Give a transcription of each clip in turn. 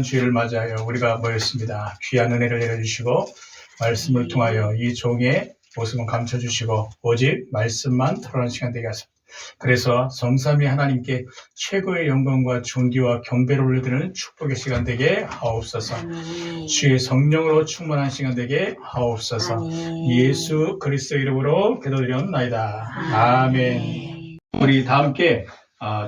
주일을 맞이하여 우리가 모였습니다. 귀한 은혜를 내려주시고 말씀을 통하여 이 종의 모습은 감춰주시고 오직 말씀만 털어놓는 시간 되게 하소서. 그래서 성삼위 하나님께 최고의 영광과 존귀와 경배를 올려드리는 축복의 시간 되게 하옵소서. 주의 성령으로 충만한 시간 되게 하옵소서. 예수 그리스도 이름으로 기도드렸나이다. 아멘. 우리 다 함께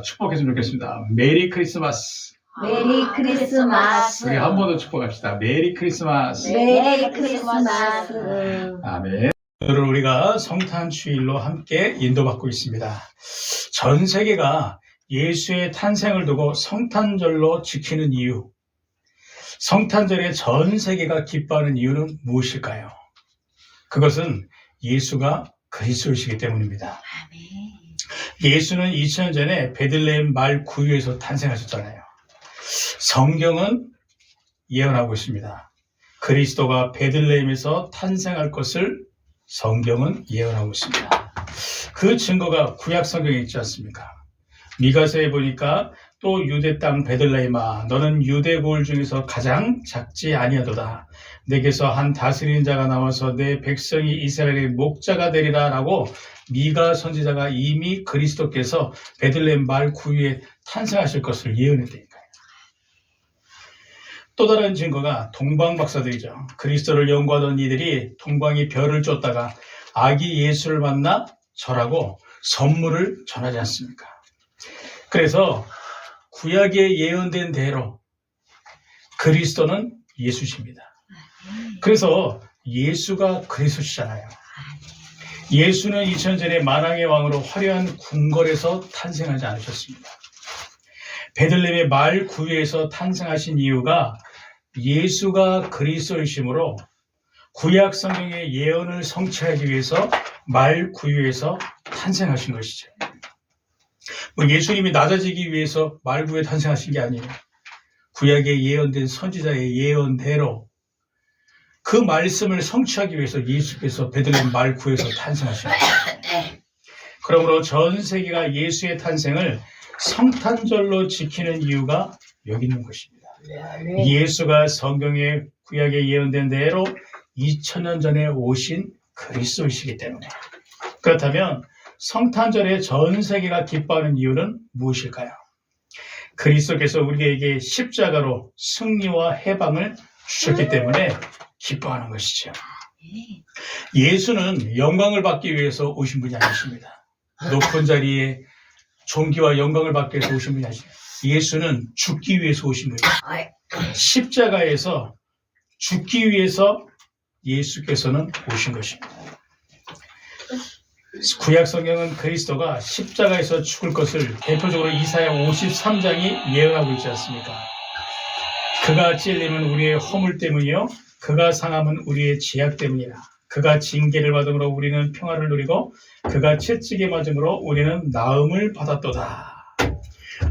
축복했으면 좋겠습니다. 메리 크리스마스. 메리 크리스마스. 우리 한 번 더 축복합시다. 메리 크리스마스. 메리 크리스마스. 아멘. 오늘 우리가 성탄주일로 함께 인도받고 있습니다. 전 세계가 예수의 탄생을 두고 성탄절로 지키는 이유, 성탄절에 전 세계가 기뻐하는 이유는 무엇일까요? 그것은 예수가 그리스도이시기 때문입니다. 예수는 2000년 전에 베들레헴 말 구유에서 탄생하셨잖아요. 성경은 예언하고 있습니다. 그리스도가 베들레헴에서 탄생할 것을 성경은 예언하고 있습니다. 그 증거가 구약 성경에 있지 않습니까? 미가서에 보니까 또 유대 땅 베들레헴아 너는 유대 고을 중에서 가장 작지 아니하도다. 내게서 한 다스리는 자가 나와서 내 백성이 이스라엘의 목자가 되리라 라고 미가 선지자가 이미 그리스도께서 베들레헴 말 구유에 탄생하실 것을 예언했다니까요. 또 다른 증거가 동방 박사들이죠. 그리스도를 연구하던 이들이 동방이 별을 쫓다가 아기 예수를 만나 절하고 선물을 전하지 않습니까? 그래서 구약에 예언된 대로 그리스도는 예수십니다. 그래서 예수가 그리스도시잖아요. 예수는 2000년 전에 만왕의 왕으로 화려한 궁궐에서 탄생하지 않으셨습니다. 베들레헴의 말 구유에서 탄생하신 이유가 예수가 그리스도이심으로 구약 성경의 예언을 성취하기 위해서 말 구유에서 탄생하신 것이죠. 예수님이 낮아지기 위해서 말 구유에 탄생하신 게 아니에요. 구약에 예언된 선지자의 예언대로 그 말씀을 성취하기 위해서 예수께서 베들레헴 말 구유에서 탄생하신 거예요. 그러므로 전 세계가 예수의 탄생을 성탄절로 지키는 이유가 여기 있는 것입니다. 예수가 성경의 구약에 예언된 대로 2000년 전에 오신 그리스도이시기 때문에. 그렇다면 성탄절에 전 세계가 기뻐하는 이유는 무엇일까요? 그리스도께서 우리에게 십자가로 승리와 해방을 주셨기 때문에 기뻐하는 것이죠. 예수는 영광을 받기 위해서 오신 분이 아니십니다. 높은 자리에 존귀와 영광을 받기 위해서 오신 분이 아니십니다. 예수는 죽기 위해서 오신 분이에요. 십자가에서 죽기 위해서 예수께서는 오신 것입니다. 구약 성경은 그리스도가 십자가에서 죽을 것을 대표적으로 이사야 53장이 예언하고 있지 않습니까? 그가 찔림은 우리의 허물 때문이요 그가 상함은 우리의 죄악 때문이라. 그가 징계를 받음으로 우리는 평화를 누리고 그가 채찍에 맞음으로 우리는 나음을 받았도다.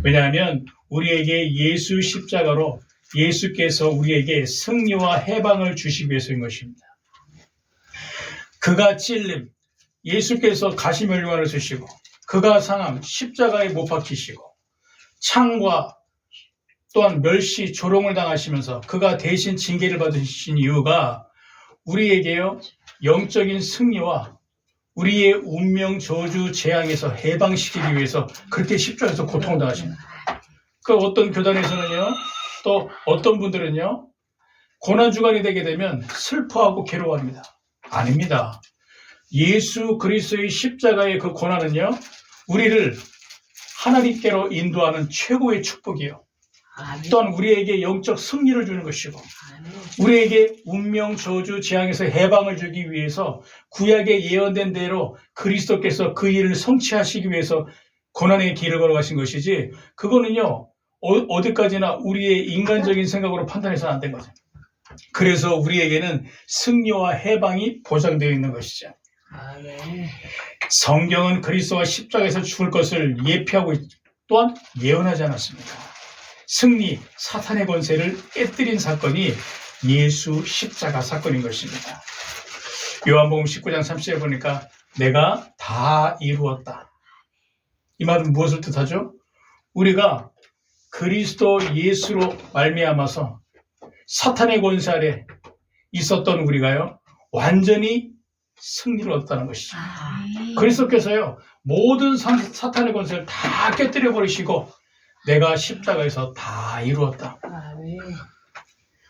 왜냐하면 우리에게 예수 십자가로 예수께서 우리에게 승리와 해방을 주시기 위해서인 것입니다. 그가 찔림, 예수께서 가시면류관을 쓰시고 그가 상함, 십자가에 못 박히시고 창과 또한 멸시, 조롱을 당하시면서 그가 대신 징계를 받으신 이유가 우리에게요 영적인 승리와 우리의 운명, 저주, 재앙에서 해방시키기 위해서 그렇게 십자가에서 고통을 당하십니다. 그 어떤 교단에서는요, 또 어떤 분들은요, 고난주간이 되게 되면 슬퍼하고 괴로워합니다. 아닙니다. 예수 그리스도의 십자가의 그 고난은요, 우리를 하나님께로 인도하는 최고의 축복이요. 또한 우리에게 영적 승리를 주는 것이고 우리에게 운명, 저주, 재앙에서 해방을 주기 위해서 구약에 예언된 대로 그리스도께서 그 일을 성취하시기 위해서 고난의 길을 걸어가신 것이지 그거는요 어디까지나 우리의 인간적인 생각으로 판단해서는 안 된 거죠. 그래서 우리에게는 승리와 해방이 보장되어 있는 것이죠. 성경은 그리스도가 십자가에서 죽을 것을 예표하고 또한 예언하지 않았습니까? 승리, 사탄의 권세를 깨뜨린 사건이 예수 십자가 사건인 것입니다. 요한복음 19장 30절에 보니까 내가 다 이루었다. 이 말은 무엇을 뜻하죠? 우리가 그리스도 예수로 말미암아서 사탄의 권세 아래 있었던 우리가요, 완전히 승리를 얻었다는 것이죠. 그리스도께서요, 모든 사탄의 권세를 다 깨뜨려 버리시고 내가 십자가에서 다 이루었다.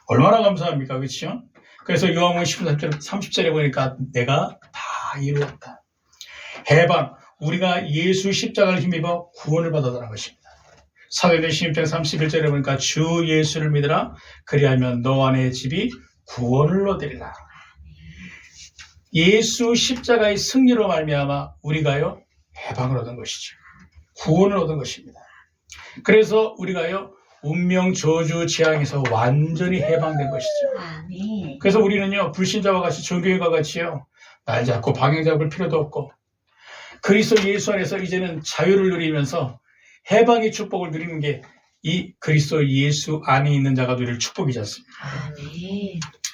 얼마나 감사합니까? 그렇죠? 그래서 요한복음 30절에 보니까 내가 다 이루었다. 해방, 우리가 예수 십자가를 힘입어 구원을 받았다는 것입니다. 사도행전 16장 31절에 보니까 주 예수를 믿으라. 그리하면 너 안에 집이 구원을 얻으리라. 예수 십자가의 승리로 말미암아 우리가요, 해방을 얻은 것이죠. 구원을 얻은 것입니다. 그래서 우리가요, 운명 저주 재앙에서 완전히 해방된 것이죠. 그래서 우리는요, 불신자와 같이 종교인과 같이요, 날 잡고 방향 잡을 필요도 없고 그리스도 예수 안에서 이제는 자유를 누리면서 해방의 축복을 누리는 게 이 그리스도 예수 안에 있는 자가 누릴 축복이지 않습니까?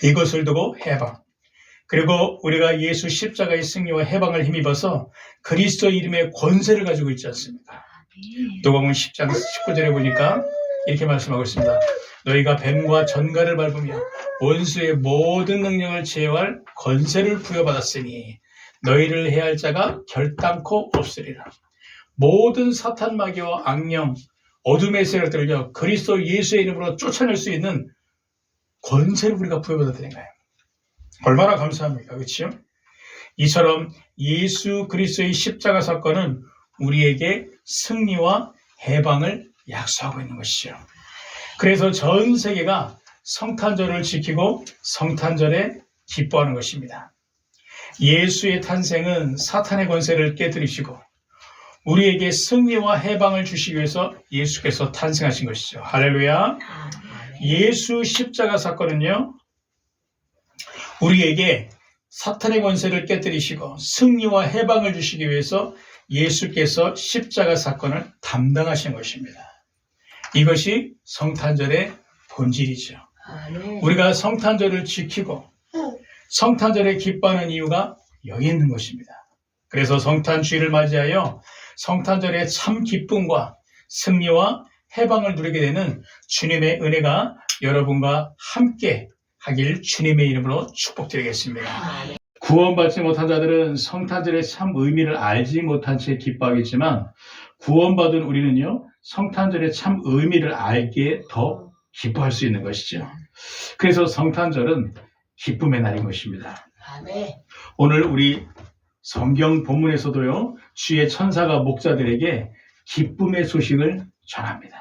이것을 두고 해방. 그리고 우리가 예수 십자가의 승리와 해방을 힘입어서 그리스도 이름의 권세를 가지고 있지 않습니까? 누가복음 10장 19절에 보니까 이렇게 말씀하고 있습니다. 너희가 뱀과 전갈을 밟으며 원수의 모든 능력을 제어할 권세를 부여받았으니 너희를 해할 자가 결단코 없으리라. 모든 사탄 마귀와 악령, 어둠의 세력들을요, 그리스도 예수의 이름으로 쫓아낼 수 있는 권세를 우리가 부여받았다는 거예요. 얼마나 감사합니까? 그렇죠? 이처럼 예수 그리스도의 십자가 사건은 우리에게 승리와 해방을 약속하고 있는 것이죠. 그래서 전 세계가 성탄절을 지키고 성탄절에 기뻐하는 것입니다. 예수의 탄생은 사탄의 권세를 깨뜨리시고 우리에게 승리와 해방을 주시기 위해서 예수께서 탄생하신 것이죠. 할렐루야. 예수 십자가 사건은요, 우리에게 사탄의 권세를 깨뜨리시고 승리와 해방을 주시기 위해서 예수께서 십자가 사건을 담당하신 것입니다. 이것이 성탄절의 본질이죠. 우리가 성탄절을 지키고 성탄절에 기뻐하는 이유가 여기 있는 것입니다. 그래서 성탄주일을 맞이하여 성탄절의 참 기쁨과 승리와 해방을 누리게 되는 주님의 은혜가 여러분과 함께 하길 주님의 이름으로 축복드리겠습니다. 구원받지 못한 자들은 성탄절의 참 의미를 알지 못한 채 기뻐하겠지만 구원받은 우리는요, 성탄절의 참 의미를 알기에 더 기뻐할 수 있는 것이죠. 그래서 성탄절은 기쁨의 날인 것입니다. 오늘 우리 성경 본문에서도요, 주의 천사가 목자들에게 기쁨의 소식을 전합니다.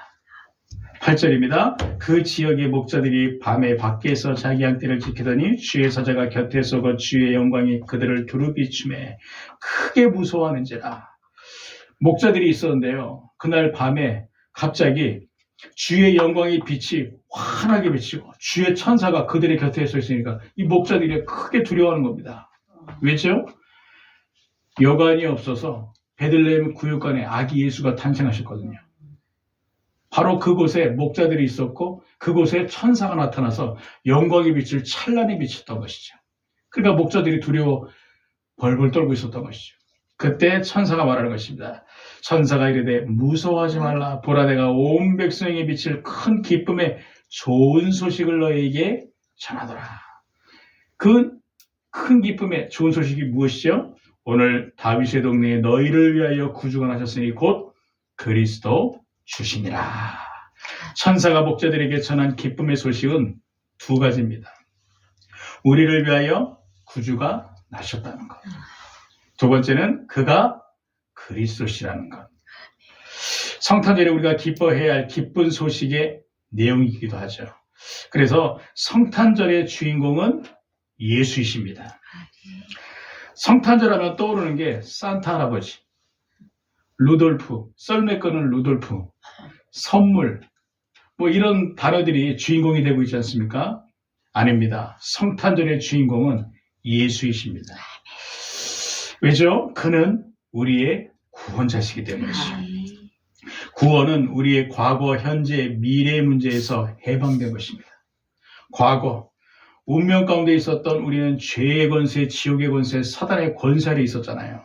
8절입니다. 그 지역의 목자들이 밤에 밖에서 자기 양떼를 지키더니 주의 사자가 곁에 서고 주의 영광이 그들을 두루 비추매 크게 무서워하는지라. 목자들이 있었는데요, 그날 밤에 갑자기 주의 영광의 빛이 환하게 비치고 주의 천사가 그들의 곁에 서 있으니까 이 목자들이 크게 두려워하는 겁니다. 왜죠? 여관이 없어서 베들레헴 구육간에 아기 예수가 탄생하셨거든요. 바로 그곳에 목자들이 있었고 그곳에 천사가 나타나서 영광의 빛을 찬란히 비쳤던 것이죠. 그러니까 목자들이 두려워 벌벌 떨고 있었던 것이죠. 그때 천사가 말하는 것입니다. 천사가 이르되 무서워하지 말라. 보라 내가 온 백성에게 비칠 큰 기쁨의 좋은 소식을 너희에게 전하더라. 그 큰 기쁨의 좋은 소식이 무엇이죠? 오늘 다윗의 동네에 너희를 위하여 구주가 나셨으니 곧 그리스도 주시니라. 천사가 목자들에게 전한 기쁨의 소식은 두 가지입니다. 우리를 위하여 구주가 나셨다는 것. 두 번째는 그가 그리스도시라는 것. 성탄절에 우리가 기뻐해야 할 기쁜 소식의 내용이기도 하죠. 그래서 성탄절의 주인공은 예수이십니다. 성탄절 하면 떠오르는 게 산타 할아버지, 루돌프, 썰매 끄는 루돌프, 선물, 뭐 이런 단어들이 주인공이 되고 있지 않습니까? 아닙니다. 성탄절의 주인공은 예수이십니다. 왜죠? 그는 우리의 구원자시기 때문이죠. 구원은 우리의 과거, 현재, 미래의 문제에서 해방된 것입니다. 과거, 운명 가운데 있었던 우리는 죄의 권세, 지옥의 권세, 사단의 권세 아래 있었잖아요.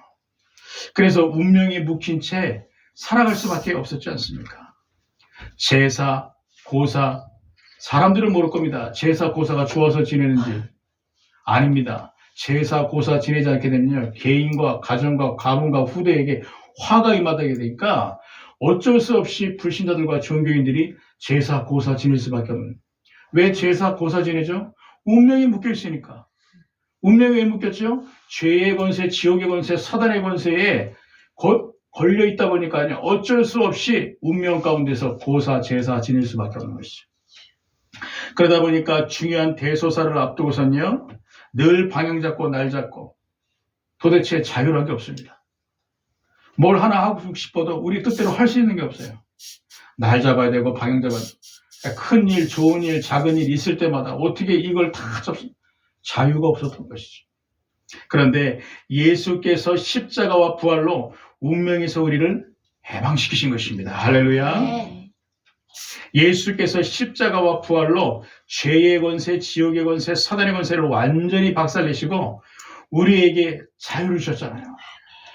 그래서 운명에 묵힌 채 살아갈 수밖에 없었지 않습니까? 제사, 고사, 사람들은 모를 겁니다. 제사, 고사가 좋아서 지내는지. 아닙니다. 제사, 고사 지내지 않게 되면요, 개인과 가정과 가문과 후대에게 화가 임하게 되니까 어쩔 수 없이 불신자들과 종교인들이 제사, 고사 지낼 수밖에 없는. 왜 제사, 고사 지내죠? 운명이 묶여 있으니까. 운명이 왜 묶였죠? 죄의 권세, 지옥의 권세, 사단의 권세에 걸려 있다 보니까 어쩔 수 없이 운명 가운데서 고사, 제사 지낼 수밖에 없는 것이죠. 그러다 보니까 중요한 대소사를 앞두고선요, 늘 방향 잡고 날 잡고 도대체 자유로운 게 없습니다. 뭘 하나 하고 싶어도 우리 뜻대로 할 수 있는 게 없어요. 날 잡아야 되고 방향 잡아야 되고 큰 일, 좋은 일, 작은 일 있을 때마다 어떻게 이걸 다 자유가 없었던 것이죠. 그런데 예수께서 십자가와 부활로 운명에서 우리를 해방시키신 것입니다. 할렐루야. 네. 예수께서 십자가와 부활로 죄의 권세, 지옥의 권세, 사단의 권세를 완전히 박살내시고 우리에게 자유를 주셨잖아요.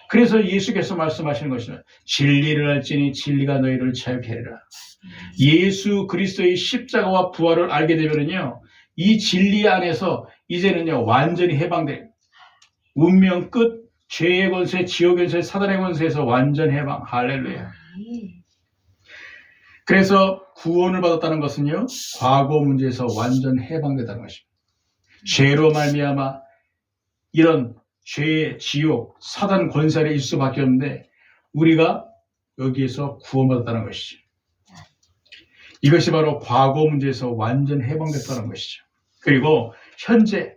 그래서 예수께서 말씀하시는 것은 진리를 알지니 진리가 너희를 자유케 하리라. 예수 그리스도의 십자가와 부활을 알게 되면요, 이 진리 안에서 이제는요 완전히 해방돼요. 운명 끝, 죄의 권세, 지옥의 권세, 사단의 권세에서 완전 해방. 할렐루야. 그래서 구원을 받았다는 것은요, 과거 문제에서 완전 해방되다는 것입니다. 죄로 말미암아 이런 죄의 지옥, 사단 권세 아래 있을 수밖에 없는데 우리가 여기에서 구원받았다는 것이죠. 이것이 바로 과거 문제에서 완전 해방됐다는 것이죠. 그리고 현재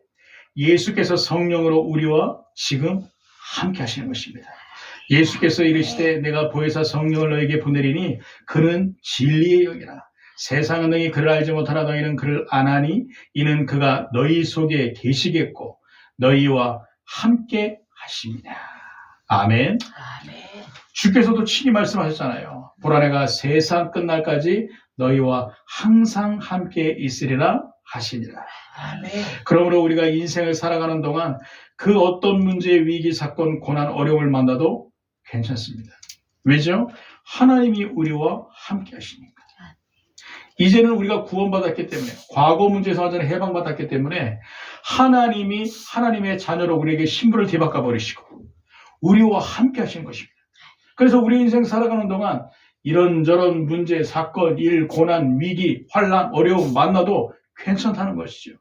예수께서 성령으로 우리와 지금 함께 하시는 것입니다. 예수께서 이르시되 내가 보혜사 성령을 너에게 보내리니 그는 진리의 영이라. 세상은 너희 그를 알지 못하나 너희는 그를 아나니 이는 그가 너희 속에 계시겠고 너희와 함께 하십니다. 아멘. 주께서도 친히 말씀하셨잖아요. 보라 내가 세상 끝날까지 너희와 항상 함께 있으리라 하시니라. 아멘. 그러므로 우리가 인생을 살아가는 동안 그 어떤 문제, 위기, 사건, 고난, 어려움을 만나도 괜찮습니다. 왜죠? 하나님이 우리와 함께 하시니까. 이제는 우리가 구원받았기 때문에, 과거 문제에서 완전히 해방받았기 때문에 하나님이 하나님의 자녀로 우리에게 신분을 뒤바꿔 버리시고 우리와 함께 하시는 것입니다. 그래서 우리 인생 살아가는 동안 이런저런 문제, 사건, 일, 고난, 위기, 환난, 어려움 만나도 괜찮다는 것이죠.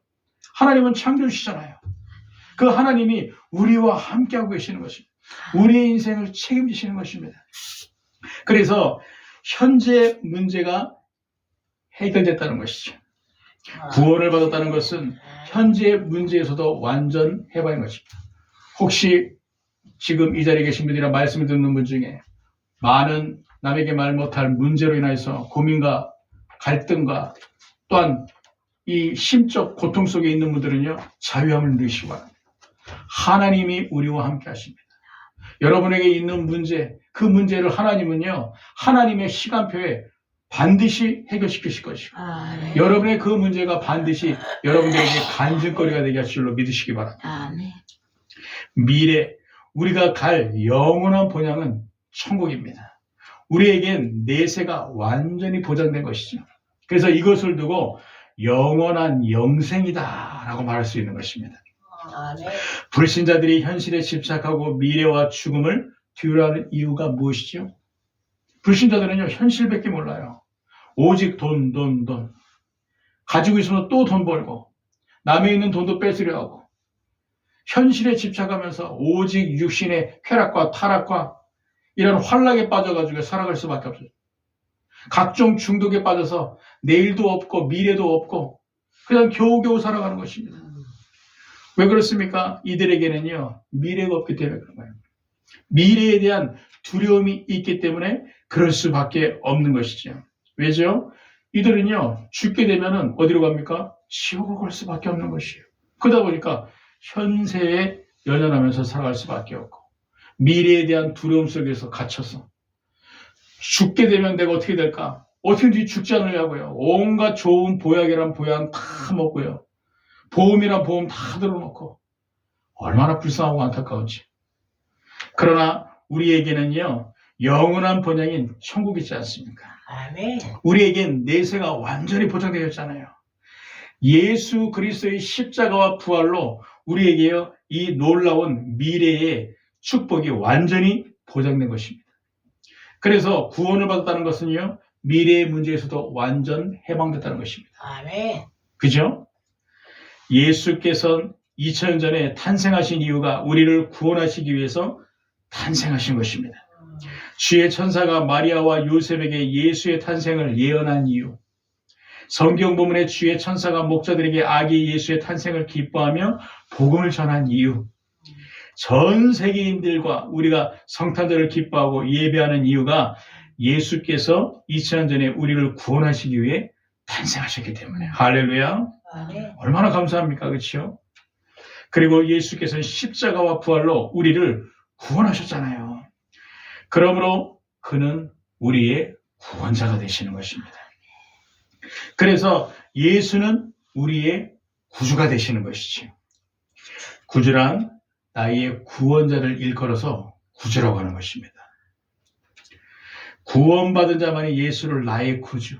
하나님은 창조주시잖아요. 그 하나님이 우리와 함께하고 계시는 것입니다. 우리의 인생을 책임지시는 것입니다. 그래서 현재 문제가 해결됐다는 것이죠. 구원을 받았다는 것은 현재 문제에서도 완전 해방인 것입니다. 혹시 지금 이 자리에 계신 분이나 말씀을 듣는 분 중에 많은 남에게 말 못할 문제로 인해서 고민과 갈등과 또한 이 심적 고통 속에 있는 분들은요, 자유함을 누리시기 바랍니다. 하나님이 우리와 함께 하십니다. 여러분에게 있는 문제, 그 문제를 하나님은요, 하나님의 시간표에 반드시 해결시키실 것이고, 여러분의 그 문제가 반드시 여러분들에게 간증거리가 되게 하실 줄로 믿으시기 바랍니다. 미래, 우리가 갈 영원한 본향은 천국입니다. 우리에겐 내세가 완전히 보장된 것이죠. 그래서 이것을 두고 영원한 영생이다라고 말할 수 있는 것입니다. 불신자들이 현실에 집착하고 미래와 죽음을 두려워하는 이유가 무엇이죠? 불신자들은요, 현실밖에 몰라요. 오직 돈. 가지고 있으면 또 돈 벌고, 남의 있는 돈도 뺏으려 하고, 현실에 집착하면서 오직 육신의 쾌락과 타락과 이런 환락에 빠져가지고 살아갈 수밖에 없어요. 각종 중독에 빠져서 내일도 없고 미래도 없고 그냥 겨우겨우 살아가는 것입니다. 왜 그렇습니까? 이들에게는요, 미래가 없기 때문에 그런 거예요. 미래에 대한 두려움이 있기 때문에 그럴 수밖에 없는 것이죠. 왜죠? 이들은요, 죽게 되면은 어디로 갑니까? 지옥으로 갈 수밖에 없는 것이에요. 그러다 보니까 현세에 연연하면서 살아갈 수밖에 없고 미래에 대한 두려움 속에서 갇혀서 죽게 되면 내가 어떻게 될까? 어떻게든지 죽지 않으려고요. 온갖 좋은 보약이란 보약 다 먹고요. 보험이란 보험 다 들어놓고 얼마나 불쌍하고 안타까운지. 그러나 우리에게는요, 영원한 번영인 천국이 있지 않습니까? 아멘. 우리에겐 내세가 완전히 보장되어 있잖아요. 예수 그리스도의 십자가와 부활로 우리에게요, 이 놀라운 미래의 축복이 완전히 보장된 것입니다. 그래서 구원을 받았다는 것은요, 미래의 문제에서도 완전 해방됐다는 것입니다. 아멘. 그죠? 예수께서 2000년 전에 탄생하신 이유가 우리를 구원하시기 위해서 탄생하신 것입니다. 주의 천사가 마리아와 요셉에게 예수의 탄생을 예언한 이유, 성경 본문에 주의 천사가 목자들에게 아기 예수의 탄생을 기뻐하며 복음을 전한 이유, 전 세계인들과 우리가 성탄절을 기뻐하고 예배하는 이유가 예수께서 2000년 전에 우리를 구원하시기 위해 탄생하셨기 때문에. 할렐루야. 아멘. 얼마나 감사합니까? 그렇죠? 그리고 예수께서는 십자가와 부활로 우리를 구원하셨잖아요. 그러므로 그는 우리의 구원자가 되시는 것입니다. 그래서 예수는 우리의 구주가 되시는 것이죠. 구주란 나의 구원자를 일컬어서 구주라고 하는 것입니다. 구원받은 자만이 예수를 나의 구주,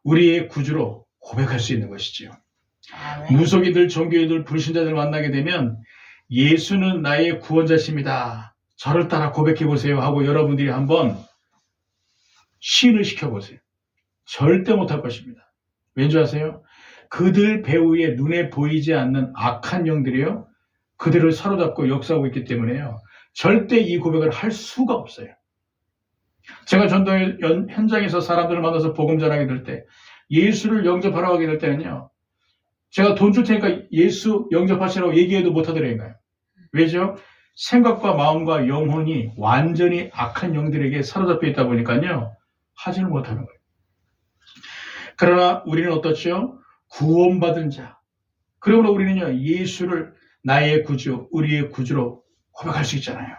우리의 구주로 고백할 수 있는 것이죠. 아멘. 무속인들, 종교인들, 불신자들 만나게 되면 예수는 나의 구원자십니다, 저를 따라 고백해 보세요 하고 여러분들이 한번 시인을 시켜보세요. 절대 못할 것입니다. 왠지 아세요? 그들 배후에 눈에 보이지 않는 악한 영들이요, 그들을 사로잡고 역사하고 있기 때문에요, 절대 이 고백을 할 수가 없어요. 제가 전도 현장에서 사람들을 만나서 복음 전하게 될 때, 예수를 영접하라고 하게 될 때는요, 제가 돈 줄 테니까 예수 영접하시라고 얘기해도 못하더라고요. 왜죠? 생각과 마음과 영혼이 완전히 악한 영들에게 사로잡혀 있다 보니까요, 하지를 못하는 거예요. 그러나 우리는 어떻죠? 구원받은 자. 그러므로 우리는요, 예수를 나의 구주, 우리의 구주로 고백할 수 있잖아요.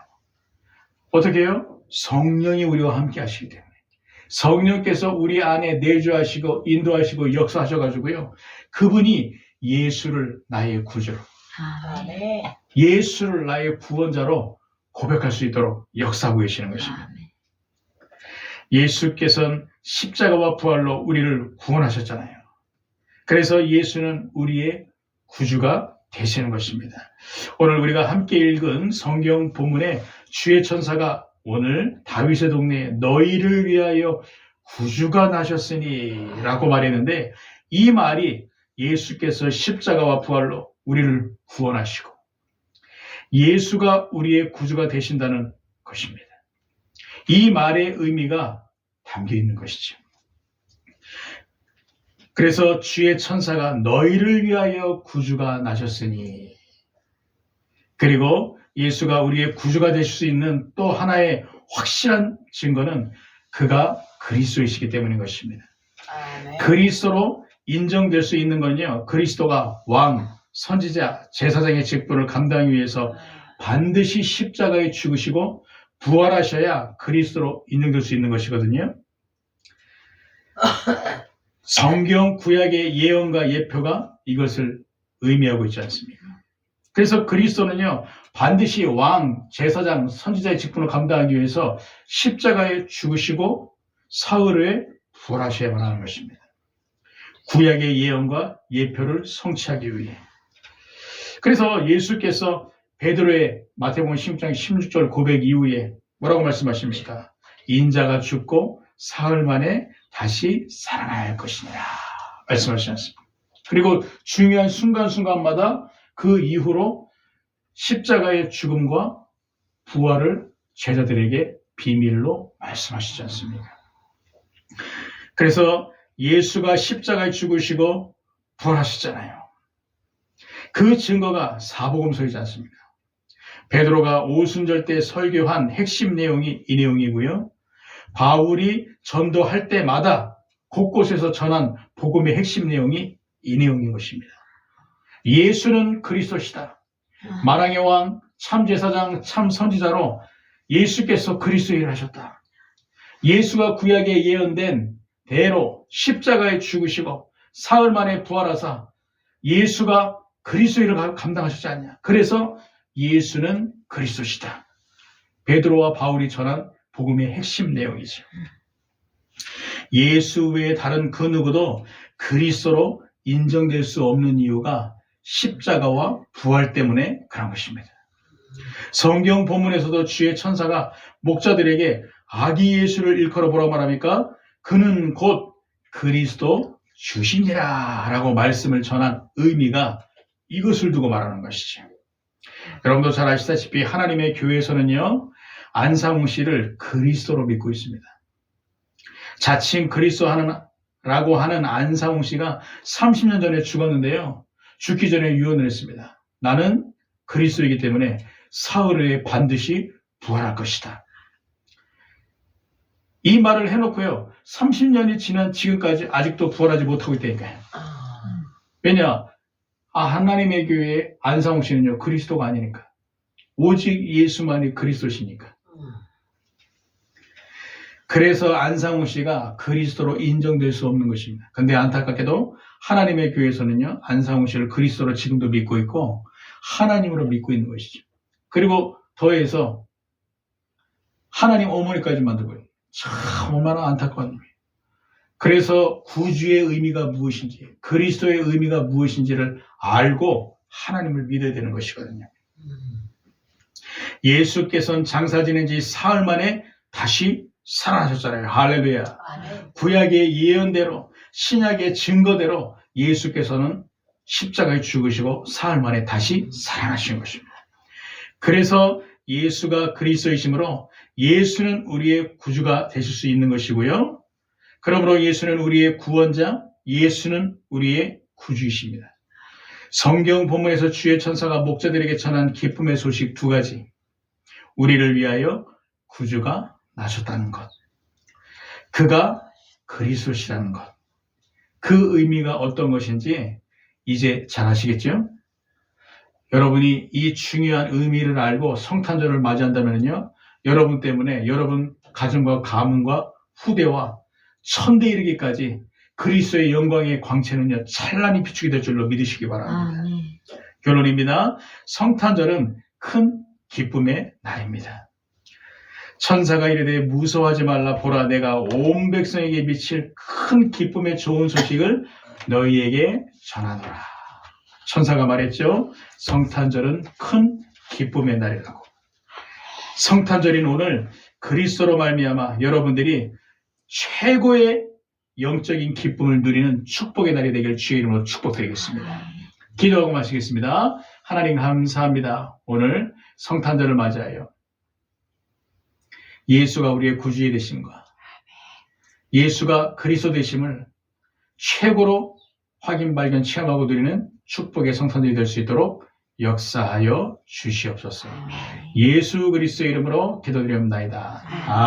어떻게 해요? 성령이 우리와 함께 하시기 때문에. 성령께서 우리 안에 내주하시고 인도하시고 역사하셔가지고요, 그분이 예수를 나의 구주로, 아멘. 예수를 나의 구원자로 고백할 수 있도록 역사하고 계시는 것입니다. 예수께서는 십자가와 부활로 우리를 구원하셨잖아요. 그래서 예수는 우리의 구주가 되시는 것입니다. 오늘 우리가 함께 읽은 성경 본문에 주의 천사가 오늘 다윗의 동네에 너희를 위하여 구주가 나셨으니 라고 말했는데, 이 말이 예수께서 십자가와 부활로 우리를 구원하시고 예수가 우리의 구주가 되신다는 것입니다. 이 말의 의미가 담겨 있는 것이죠. 그래서 주의 천사가 너희를 위하여 구주가 나셨으니, 그리고 예수가 우리의 구주가 되실 수 있는 또 하나의 확실한 증거는 그가 그리스도이시기 때문인 것입니다. 아멘. 그리스도로 인정될 수 있는 건요, 그리스도가 왕, 선지자, 제사장의 직분을 감당하기 위해서 반드시 십자가에 죽으시고 부활하셔야 그리스도로 인정될 수 있는 것이거든요. 성경 구약의 예언과 예표가 이것을 의미하고 있지 않습니까? 그래서 그리스도는요, 반드시 왕, 제사장, 선지자의 직분을 감당하기 위해서 십자가에 죽으시고 사흘 후에 부활하셔야만 하는 것입니다. 구약의 예언과 예표를 성취하기 위해. 그래서 예수께서 베드로의 마태복음 16장 16절 고백 이후에 뭐라고 말씀하십니까? 인자가 죽고 사흘 만에 다시 살아날 것이니라 말씀하시지 않습니까? 그리고 중요한 순간순간마다 그 이후로 십자가의 죽음과 부활을 제자들에게 비밀로 말씀하시지 않습니까? 그래서 예수가 십자가에 죽으시고 부활하셨잖아요. 그 증거가 사복음서이지 않습니까? 베드로가 오순절 때 설교한 핵심 내용이 이 내용이고요. 바울이 전도할 때마다 곳곳에서 전한 복음의 핵심 내용이 이 내용인 것입니다. 예수는 그리스도시다. 만왕의 왕, 참 제사장, 참 선지자로 예수께서 그리스도의 일을 하셨다. 예수가 구약에 예언된 대로 십자가에 죽으시고 사흘 만에 부활하사 예수가 그리스도의 일을 감당하셨지 않냐. 그래서 예수는 그리스도시다. 베드로와 바울이 전한 복음의 핵심 내용이죠. 예수 외에 다른 그 누구도 그리스도로 인정될 수 없는 이유가 십자가와 부활 때문에 그런 것입니다. 성경 본문에서도 주의 천사가 목자들에게 아기 예수를 일컬어 뭐라고 말합니까? 그는 곧 그리스도 주시니라 라고 말씀을 전한 의미가 이것을 두고 말하는 것이죠. 여러분도 잘 아시다시피 하나님의 교회에서는요, 안상홍 씨를 그리스도로 믿고 있습니다. 자칭 그리스도라고 하는 안상홍 씨가 30년 전에 죽었는데요, 죽기 전에 유언을 했습니다. 나는 그리스도이기 때문에 사흘에 반드시 부활할 것이다. 이 말을 해놓고요, 30년이 지난 지금까지 아직도 부활하지 못하고 있다니까요. 왜냐? 하나님의 교회의 안상홍 씨는요, 그리스도가 아니니까. 오직 예수만이 그리스도시니까. 그래서 안상홍 씨가 그리스도로 인정될 수 없는 것입니다. 근데 안타깝게도 하나님의 교회에서는요, 안상홍 씨를 그리스도로 지금도 믿고 있고 하나님으로 믿고 있는 것이죠. 그리고 더해서 하나님 어머니까지 만들고 있는, 참 얼마나 안타까운 일이에요. 그래서 구주의 의미가 무엇인지, 그리스도의 의미가 무엇인지를 알고 하나님을 믿어야 되는 것이거든요. 예수께서는 장사 지낸 지 사흘 만에 다시 살아나셨잖아요. 할렐루야. 구약의 예언대로, 신약의 증거대로 예수께서는 십자가에 죽으시고 사흘 만에 다시 살아나신 것입니다. 그래서 예수가 그리스도이시므로 예수는 우리의 구주가 되실 수 있는 것이고요. 그러므로 예수는 우리의 구원자, 예수는 우리의 구주이십니다. 성경 본문에서 주의 천사가 목자들에게 전한 기쁨의 소식 두 가지. 우리를 위하여 구주가 나셨다는 것. 그가 그리스도시라는 것. 그 의미가 어떤 것인지 이제 잘 아시겠죠? 여러분이 이 중요한 의미를 알고 성탄절을 맞이한다면요, 여러분 때문에 여러분 가정과 가문과 후대와 천대 이르기까지 그리스도의 영광의 광채는요, 찬란히 비추게 될 줄로 믿으시기 바랍니다. 결론입니다. 성탄절은 큰 기쁨의 날입니다. 천사가 이르되 무서워하지 말라. 보라, 내가 온 백성에게 미칠 큰 기쁨의 좋은 소식을 너희에게 전하노라. 천사가 말했죠. 성탄절은 큰 기쁨의 날이라고. 성탄절인 오늘 그리스도로 말미암아 여러분들이 최고의 영적인 기쁨을 누리는 축복의 날이 되길 주의 이름으로 축복드리겠습니다. 기도하고 마치겠습니다. 하나님 감사합니다. 오늘 성탄절을 맞이하여 예수가 우리의 구주이 되심과 예수가 그리스도 되심을 최고로 확인, 발견, 체험하고 누리는 축복의 성탄절이 될 수 있도록 역사하여 주시옵소서. 예수 그리스도의 이름으로 기도드립니다.